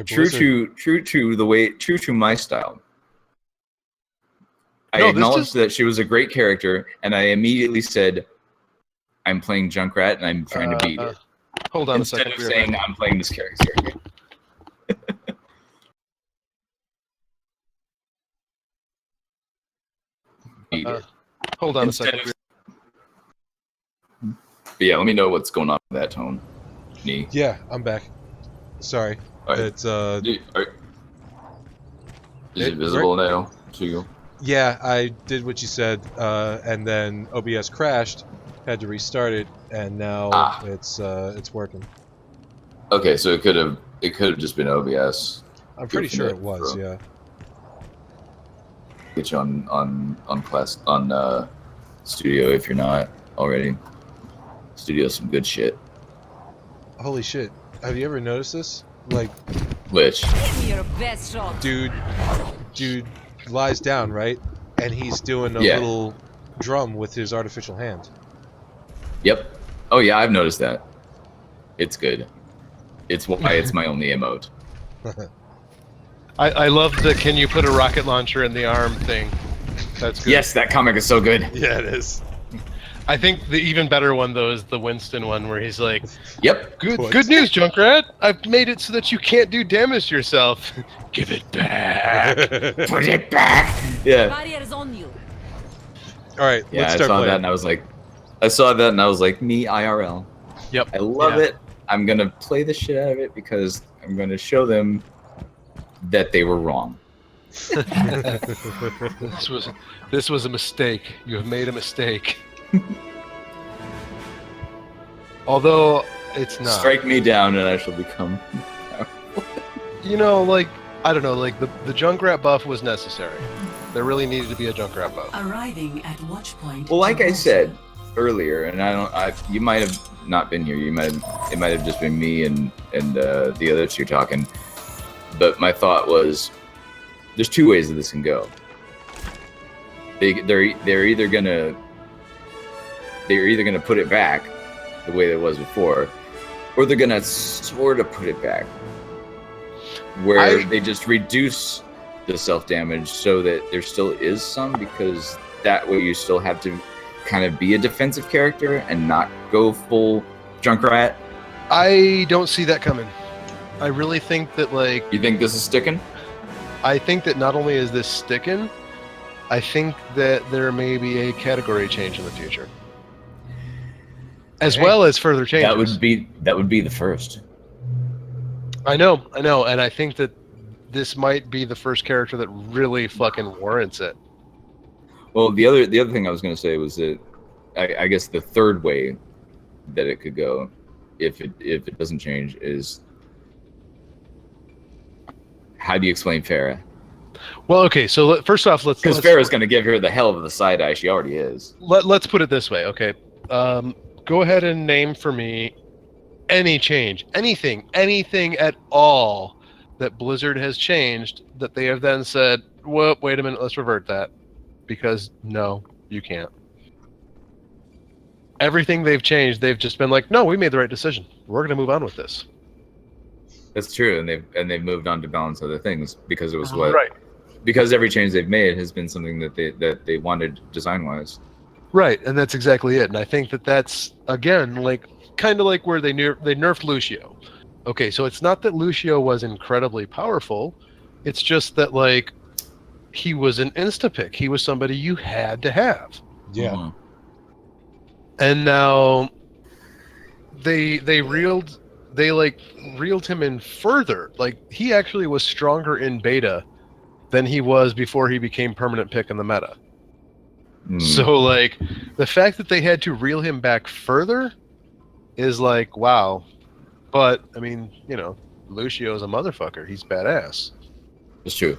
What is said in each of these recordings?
True to my style. I acknowledged that she was a great character, and I immediately said, "I'm playing Junkrat, and I'm trying to beat it." Hold on Instead a second. of saying I'm playing this character. Hold on a second. But yeah, let me know what's going on with that tone. Nee. Yeah, I'm back. Sorry. Right. It's Is it visible now to you? Yeah, I did what you said, and then OBS crashed, had to restart it, and now it's working. Okay, so it could have just been OBS. I'm pretty sure it was, yeah. Get you on class on Studio if you're not already. Studio's some good shit. Holy shit! Have you ever noticed this? Like, which? Give me your best shot. Dude lies down, right? And he's doing a little drum with his artificial hand. Yep. Oh yeah, I've noticed that. It's good. It's why it's my only emote. I love the "can you put a rocket launcher in the arm" thing. That's good. Yes, that comic is so good. Yeah, it is. I think the even better one though is the Winston one where he's like, "Yep, good news, Junkrat. I've made it so that you can't do damage to yourself. Give it back. Put it back." Yeah. Barrier's on you. All right, yeah, let's start I saw playing. that and I saw that and I was like, me IRL. Yep. I love it. I'm gonna play the shit out of it because I'm gonna show them that they were wrong. This was a mistake. You have made a mistake. Although it's not. Strike me down and I shall become powerful. You know, like, I don't know, like the Junkrat buff was necessary. There really needed to be a Junkrat buff. Arriving at watch point. Well, like I said earlier, and you might have not been here. It might have just been me and the other two talking. But my thought was, there's two ways that this can go. They're either gonna put it back the way it was before, or they're gonna sort of put it back, where they just reduce the self-damage so that there still is some, because that way you still have to kind of be a defensive character and not go full Junkrat. I don't see that coming. I really think that, like... You think this is sticking? I think that not only is this sticking, I think that there may be a category change in the future. As well as further changes. That would be the first. I know, and I think that this might be the first character that really fucking warrants it. Well, the other thing I was going to say was that I guess the third way that it could go, if it doesn't change, is how do you explain Farah? Well, okay, so first off, let's... Because Farah's going to give her the hell of the side eye. She already is. Let's put it this way, okay? Go ahead and name for me any change, anything at all that Blizzard has changed that they have then said, well, wait a minute, let's revert that. Because, no, you can't. Everything they've changed, they've just been like, no, we made the right decision. We're going to move on with this. That's true, and they've moved on to balance other things because it was because every change they've made has been something that they wanted design-wise. Right, and that's exactly it. And I think that that's, again, like kind of like where they nerfed Lucio. Okay, so it's not that Lucio was incredibly powerful. It's just that, like, he was an insta-pick. He was somebody you had to have. Yeah. Mm-hmm. And now they reeled him in further. Like, he actually was stronger in beta than he was before he became permanent pick in the meta. So, like, the fact that they had to reel him back further is like, wow. But, I mean, you know, Lucio's a motherfucker. He's badass. It's true.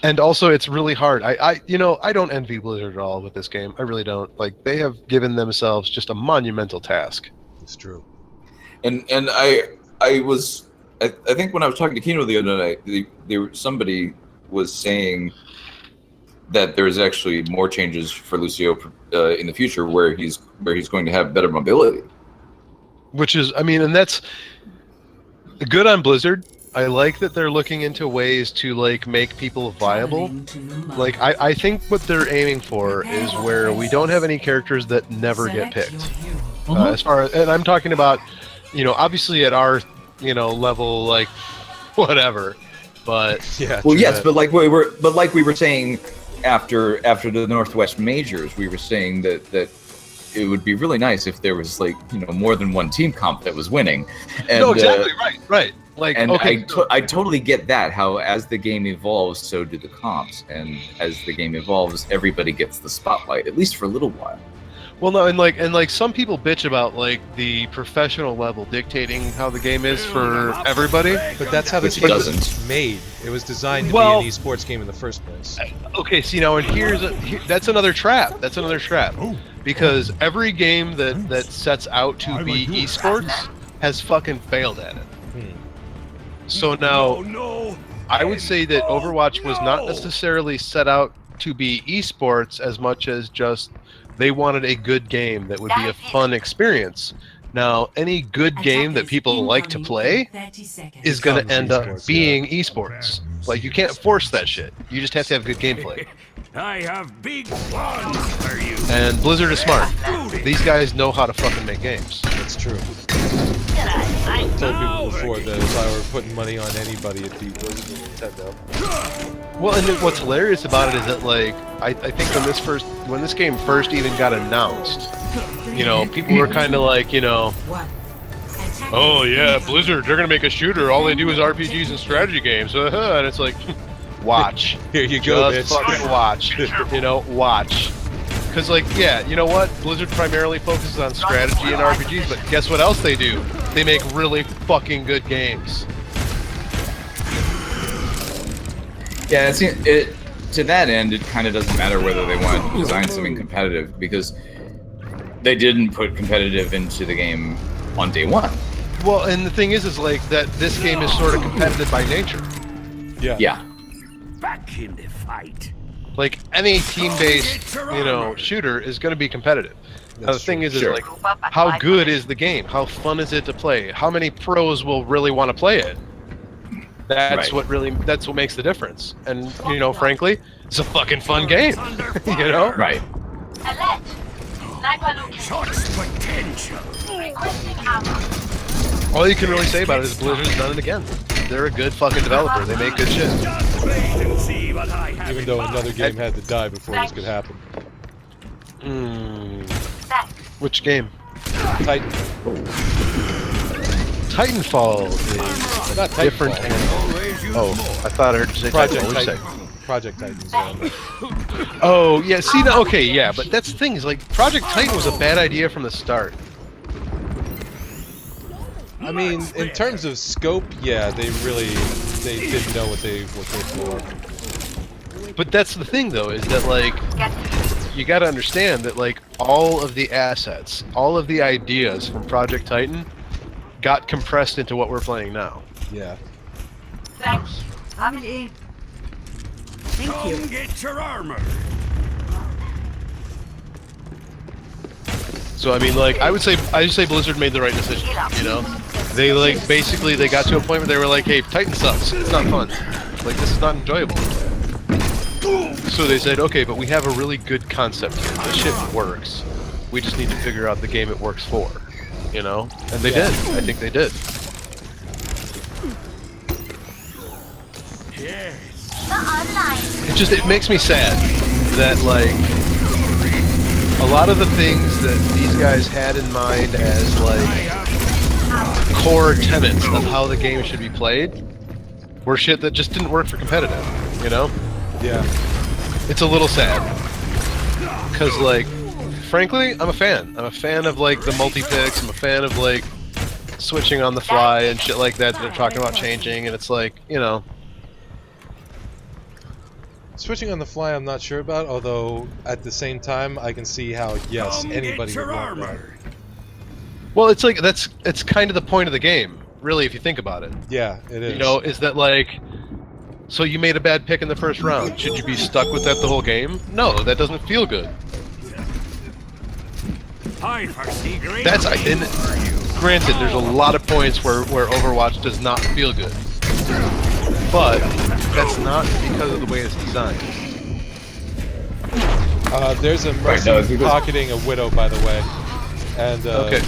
And also, it's really hard. I don't envy Blizzard at all with this game. I really don't. Like, they have given themselves just a monumental task. It's true. And I think when I was talking to Kino the other night, somebody was saying that there's actually more changes for Lucio in the future where he's going to have better mobility. Which is, I mean, and that's good on Blizzard. I like that they're looking into ways to like make people viable. Like I think what they're aiming for is where we don't have any characters that never get picked. As far as, and I'm talking about, obviously at our, level, like whatever. But Yeah. Well, yes, but like we were saying after the Northwest majors, we were saying that it would be really nice if there was like more than one team comp that was winning. And, no, exactly, right. Like, and okay, I totally get that. How as the game evolves, so do the comps, and as the game evolves, everybody gets the spotlight, at least for a little while. well, no, and like some people bitch about like the professional level dictating how the game is for everybody. But that's how this Which it game was doesn't. made. It was designed to Well- be an esports game in the first place. Okay, see now, and that's another trap. That's another trap. Because every game that sets out to be esports has fucking failed at it. So now, I would say that Overwatch was not necessarily set out to be esports as much as just they wanted a good game that would be a fun experience. Now, any good game that people like to play is going to Becomes end up esports, being esports. Like, you can't force that shit. You just have to have good gameplay. I have big plans for you. And Blizzard is smart. These guys know how to fucking make games. That's true. I told people before that if I were putting money on anybody, it'd be Blizzard and Nintendo. Well, and what's hilarious about it is that, like, I think when this game first even got announced, people were kind of like, oh yeah, Blizzard, they're gonna make a shooter. All they do is RPGs and strategy games. And it's like, watch. Here you go, Just bitch. fucking watch. Watch. Because, like, yeah, you know what? Blizzard primarily focuses on strategy and RPGs, but guess what else they do? They make really fucking good games. Yeah, to that end, it kind of doesn't matter whether they want to design something competitive, because they didn't put competitive into the game on day one. Well, and the thing is like that this game is sort of competitive by nature. Yeah. Yeah. Back in the fight. Like any team-based, shooter is going to be competitive. Now, the thing is Sure. like, how good is the game? How fun is it to play? How many pros will really want to play it? That's Right. that's what makes the difference. And frankly, it's a fucking fun game. Right. Alert! Sniper looking. Shots potential. Requesting ammo. All you can really say about it is Blizzard's done it again. They're a good fucking developer. They make good shit. Just wait and see what I have Even in though mind. another game had to die before this could happen. Which game? Titan. Titanfall is Not different. Titanfall. Oh, I thought I heard you say Project Titanfall. What did you Titan. say? Project Titan's Oh, yeah, see, no, okay, yeah, but that's the thing, is like, Project Titan was a bad idea from the start. I mean, in terms of scope, yeah, they didn't know what they were for. But that's the thing, though, is that, like, you gotta understand that, like, all of the assets, all of the ideas from Project Titan got compressed into what we're playing now. Yeah. Thanks. I'm in. Come get your armor. So I mean, like, I would say Blizzard made the right decision. They like basically they got to a point where they were like, "Hey, Titan sucks. It's not fun. Like, this is not enjoyable." So they said, "Okay, but we have a really good concept here. This shit works. We just need to figure out the game it works for." And they did. I think they did. Yes. It makes me sad that, like, a lot of the things that these guys had in mind as, like, core tenets of how the game should be played were shit that just didn't work for competitive, Yeah. It's a little sad. Because, like, frankly, I'm a fan. I'm a fan of, like, the multi-picks. I'm a fan of, like, switching on the fly and shit like that they're talking about changing, and it's like, Switching on the fly, I'm not sure about. Although at the same time, I can see how yes, Come anybody get would your want that. armor. well, it's like, it's kind of the point of the game, really, if you think about it. Yeah, it is. Is that like, so you made a bad pick in the first round. Should you be stuck with that the whole game? No, that doesn't feel good. I foresee great That's things and for you. granted, there's a lot of points where Overwatch does not feel good. but that's not because of the way it's designed. There's a Mercy no, it's because- pocketing a Widow, by the way. And Okay.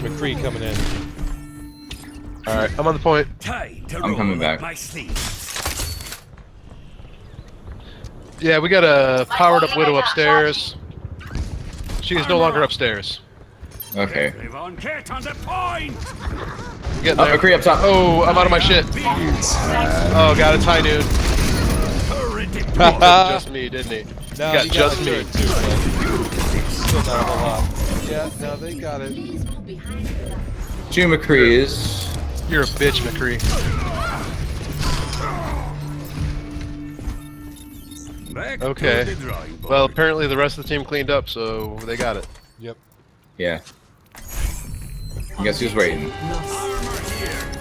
McCree coming in. Alright, I'm on the point. Time to I'm roll coming up back. my sleeves. Yeah, we got a powered up Widow upstairs. She is no longer upstairs. Okay. Everyone get on the point! Getting Oh, there. McCree up top. Oh, I'm out of my shit. Oh, got it, high noon. Turret deployed. Just me, didn't he? No, got he just a me. turret too, but still not a whole lot. Yeah, no, they got it. 2 McCrees. You're a bitch, McCree. Back Okay. to the drawing board. Well, apparently the rest of the team cleaned up, so they got it. Yep. Yeah. I guess who's waiting?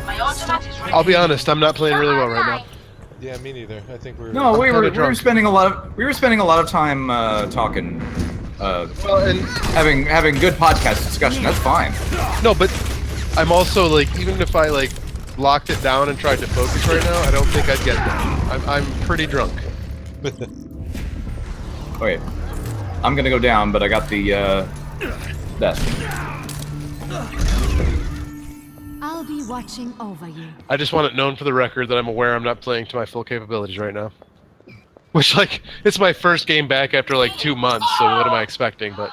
My ultimate is ready. I'll be honest, I'm not playing really well right now. Yeah, me neither. I think we're. No, we were kinda drunk. spending a lot of time talking, Well, and having good podcast discussion. That's fine. no, but I'm also like, even if I like locked it down and tried to focus right now, I don't think I'd get there. I'm pretty drunk. Wait, I'm gonna go down, but I got the that. I'll be watching over you. I just want it known for the record that I'm aware I'm not playing to my full capabilities right now. Which, like, it's my first game back after like 2 months, so what am I expecting? But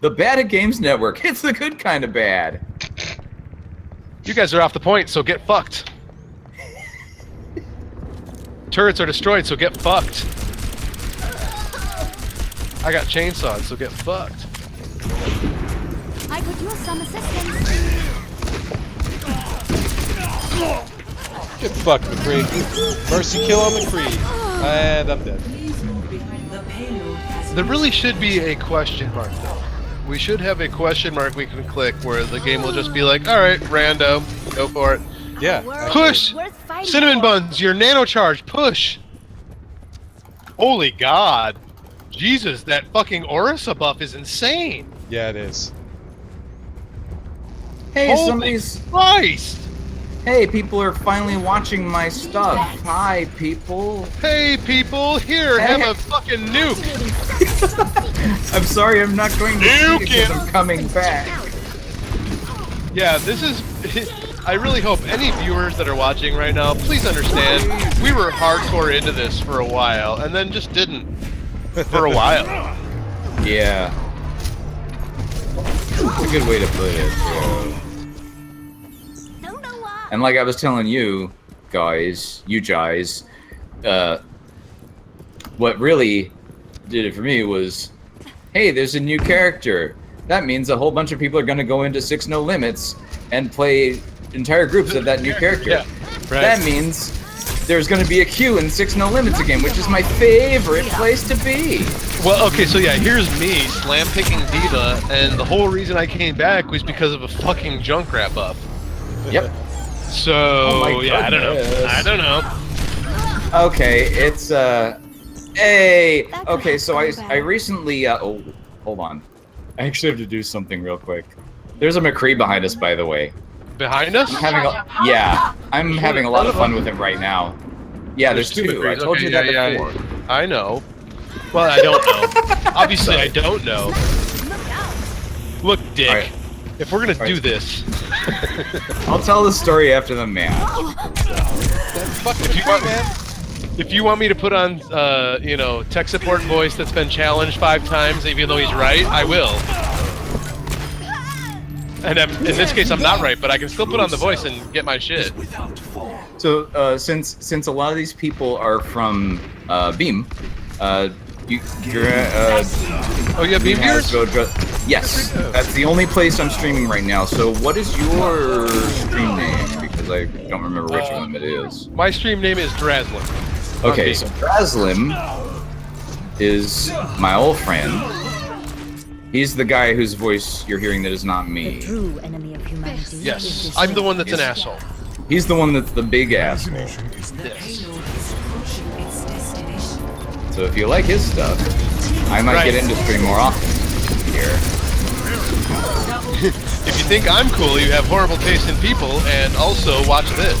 The Bad at Games Network. It's the good kind of bad. you guys are off the point, so get fucked. Turrets are destroyed, so get fucked. I got chainsawed, so get fucked. I could use some assistance. Get fucked, McCree. Mercy kill on McCree. And I'm dead. The payload has There really should be a question mark, though. We should have a question mark we can click where the game will just be like, alright, rando, go for it. Yeah. Push! Worth fighting Cinnamon for. buns, your nano charge, push! Holy god. Jesus, that fucking Orisa buff is insane! Yeah, it is. Hey, Holy somebody's. Christ! Hey, people are finally watching my stuff. Hi, people. Hey people, here, Hey. have a fucking nuke! I'm sorry, I'm not going to see Nuke you because him. I'm coming back. Yeah, this is... I really hope any viewers that are watching right now, please understand, we were hardcore into this for a while, and then just didn't. For a while. Yeah. That's a good way to put it. Yeah. Don't know why. And like I was telling you guys, what really did it for me was, hey, there's a new character. That means a whole bunch of people are going to go into 6 No Limits and play entire groups of that new character. Yeah, right. That means there's going to be a queue in 6 No Limits again, which is my favorite place to be. Well, okay, so yeah, here's me slam picking Diva, and the whole reason I came back was because of a fucking Junkrat buff. Yep. So Oh my yeah, goodness. I don't know. Okay, it's hey. That's Okay, not so so I bad. recently oh, hold on. I actually have to do something real quick. There's a McCree behind us, by the way. Behind us? I'm having a lot of fun with him right now. Yeah, there's 2. I McCrees. told Okay, you that yeah, before. yeah. I know. Well, I don't know. Obviously, I don't know. Look, Dick. Alright. If we're gonna do Alright. this, I'll tell the story after the match. Fucking If you McCree, want- man. if you want me to put on, tech support voice that's been challenged 5 times, even though he's right, I will. And in this case, I'm not right, but I can still put on the voice and get my shit. So since a lot of these people are from Beam, you're Oh, you have Beam viewers? Yes, that's the only place I'm streaming right now. So what is your stream name? Because I don't remember which one it is. My stream name is Draslin. Okay, so Draslim is my old friend. He's the guy whose voice you're hearing that is not me. True enemy of humanity. Yes, I'm the one that's an asshole. He's the one that's the big asshole. Yes. payload is approaching its destination. So if you like his stuff, I might Right. get into stream more often here. If you think I'm cool, you have horrible taste in people, and also watch this.